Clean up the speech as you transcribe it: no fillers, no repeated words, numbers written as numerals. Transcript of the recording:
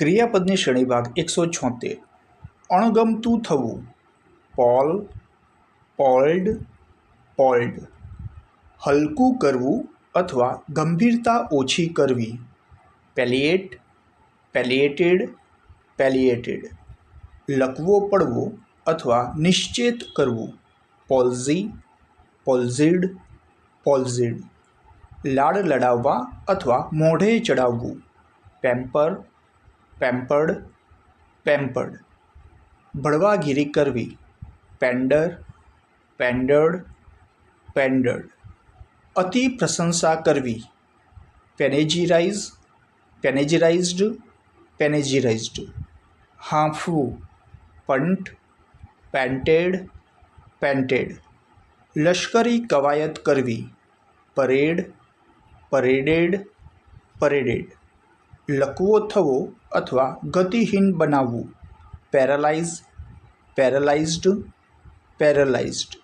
ક્રિયાપદની શ્રેણી ભાગ 176. અણગમતું થવું. પોલ, પોલ્ડ, પોલ્ડ. હલકું કરવું અથવા ગંભીરતા ઓછી કરવી. પેલિએટ, પેલિએટેડ, પેલિએટેડ. લકવો પડવો અથવા નિશ્ચેત કરવું. પોલ્ઝી, પોલ્ઝિડ, પોલ્ઝિડ. લાડ લડાવવા અથવા મોઢે ચડાવવું. Pamper, pampered, pampered. બળવાગીરી કરવી. પેન્ડર, પેન્ડર્ડ, પેન્ડર્ડ. અતિ પ્રશંસા કરવી. પેનેજીરાઇઝ, પેનેજીરાઇઝ્ડ, પેનેજીરાઇઝ્ડ. હાંફવું. પંટ, પેન્ટેડ, પેન્ટેડ. લશ્કરી કવાયત કરવી. પરેડ, પરેડેડ, પરેડેડ. લકવો થવો અથવા ગતિહીન બનાવવું. પેરાલાઇઝ, પેરાલાઇઝ્ડ, પેરાલાઇઝ્ડ.